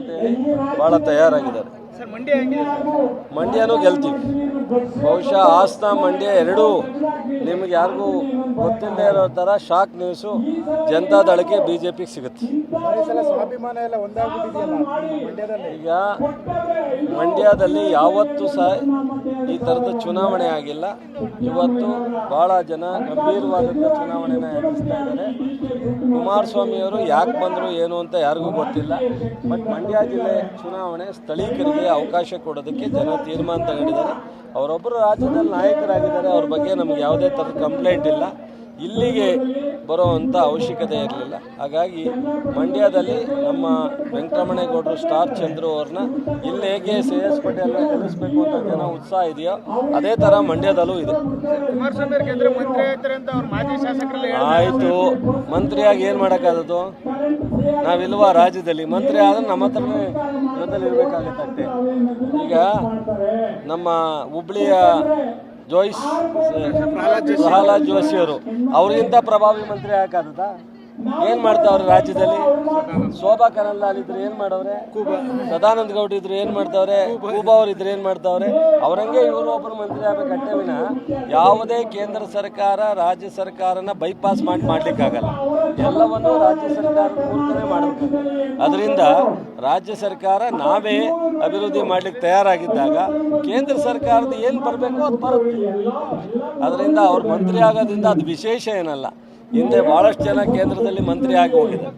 ಅಂತೇಳಿ ಭಾಳ ತಯಾರಾಗಿದ್ದಾರೆ. ಮಂಡ್ಯನೂ ಗೆಲ್ತೀವಿ. ಬಹುಶಃ ಹಾಸನ ಮಂಡ್ಯ ಎರಡೂ ನಿಮ್ಗೆ ಯಾರಿಗೂ ಗೊತ್ತಿಲ್ಲದೆ ಇರೋ ಥರ ಶಾಕ್ ನ್ಯೂಸು ಜನತಾದಳಕ್ಕೆ BJPಗೆ ಸಿಗುತ್ತೆ. ಈಗ ಮಂಡ್ಯದಲ್ಲಿ ಯಾವತ್ತೂ ಸಹ ಈ ಥರದ ಚುನಾವಣೆ ಆಗಿಲ್ಲ. ಇವತ್ತು ಭಾಳ ಜನ ಗಂಭೀರವಾದಂಥ ಚುನಾವಣೆನ ಎದುರಿಸ್ತಾ ಇದ್ದಾರೆ. ಕುಮಾರಸ್ವಾಮಿಯವರು ಯಾಕೆ ಬಂದರು ಏನು ಅಂತ ಯಾರಿಗೂ ಗೊತ್ತಿಲ್ಲ. ಬಟ್ ಮಂಡ್ಯ ಜಿಲ್ಲೆ ಚುನಾವಣೆ ಸ್ಥಳೀಕರಿಗೆ ಅವಕಾಶ ಕೊಡೋದಕ್ಕೆ ಜನ ತೀರ್ಮಾನ ತಗೊಂಡಿದ್ದಾರೆ. ಅವರೊಬ್ಬರು ರಾಜ್ಯದಲ್ಲಿ ನಾಯಕರಾಗಿದ್ದಾರೆ. ಅವ್ರ ಬಗ್ಗೆ ನಮಗೆ ಯಾವುದೇ ಥರದ ಕಂಪ್ಲೇಂಟ್ ಇಲ್ಲ. ಇಲ್ಲಿಗೆ ಬರೋವಂಥ ಅವಶ್ಯಕತೆ ಇರಲಿಲ್ಲ. ಹಾಗಾಗಿ ಮಂಡ್ಯದಲ್ಲಿ ನಮ್ಮ ವೆಂಕಟರಮಣೇಗೌಡರು ಸ್ಟಾರ್ ಚಂದ್ರು ಅವ್ರನ್ನ ಇಲ್ಲಿ ಹೇಗೆ ಶ್ರೇಯಸ್ ಪಟೇಲ್ನ ಗೆಲ್ಲಿಸಬೇಕು ಅಂತ ಜನ ಉತ್ಸಾಹ ಇದೆಯೋ ಅದೇ ಥರ ಮಂಡ್ಯದಲ್ಲೂ ಇದೆ. ಆಯಿತು, ಮಂತ್ರಿಯಾಗಿ ಏನು ಮಾಡೋಕ್ಕಾದದು? ನಾವಿಲ್ವಾ ರಾಜ್ಯದಲ್ಲಿ? ಮಂತ್ರಿ ಆದರೆ ನಮ್ಮ ಹತ್ರನೇ ಜೊತೆಲಿ ಇರಬೇಕಾಗತ್ತೆ. ಈಗ ನಮ್ಮ ಹುಬ್ಳಿಯ ಪ್ರಹ್ಲಾದ್ ಜೋಶಿಯವರು ಅವ್ರಿಗಿಂತ ಪ್ರಭಾವಿ ಮಂತ್ರಿ ಹಾಕಾದ ಏನು ಮಾಡ್ತಾವ್ರೆ ರಾಜ್ಯದಲ್ಲಿ? ಶೋಭಾ ಕರಂದ್ಲಾಲ್ ಇದ್ರೆ ಏನು ಮಾಡವ್ರೆ? ಸದಾನಂದ ಗೌಡ ಇದ್ರು ಏನು ಮಾಡ್ತಾವ್ರೆ? ಕೂಬಾ ಅವ್ರು ಇದ್ರೆ ಏನು ಮಾಡ್ತಾವ್ರೆ? ಅವರಂಗೆ ಇವರು ಒಬ್ಬರು ಮಂತ್ರಿ ಆಗಬೇಕಟ್ಟೆ ವಿನ ಯಾವುದೇ ಕೇಂದ್ರ ಸರ್ಕಾರ ರಾಜ್ಯ ಸರ್ಕಾರನ ಬೈಪಾಸ್ ಮಾಡಲಿಕ್ಕಾಗಲ್ಲ. ಎಲ್ಲವನ್ನೂ ರಾಜ್ಯ ಸರ್ಕಾರದ ಮೂಲಕನೇ ಮಾಡಬೇಕು. ಅದರಿಂದ ರಾಜ್ಯ ಸರ್ಕಾರ ನಾವೇ ಅಭಿವೃದ್ಧಿ ಮಾಡಲಿಕ್ಕೆ ತಯಾರಾಗಿದ್ದಾಗ ಕೇಂದ್ರ ಸರ್ಕಾರದ ಏನು ಬರಬೇಕು ಅದು ಬರುತ್ತೆ. ಅದರಿಂದ ಅವ್ರು ಮಂತ್ರಿ ಆಗೋದ್ರಿಂದ ಅದು ವಿಶೇಷ ಏನಲ್ಲ. ಹಿಂದೆ ಭಾಳಷ್ಟು ಜನ ಕೇಂದ್ರದಲ್ಲಿ ಮಂತ್ರಿ ಆಗಿ ಹೋಗಿದ್ದಾರೆ.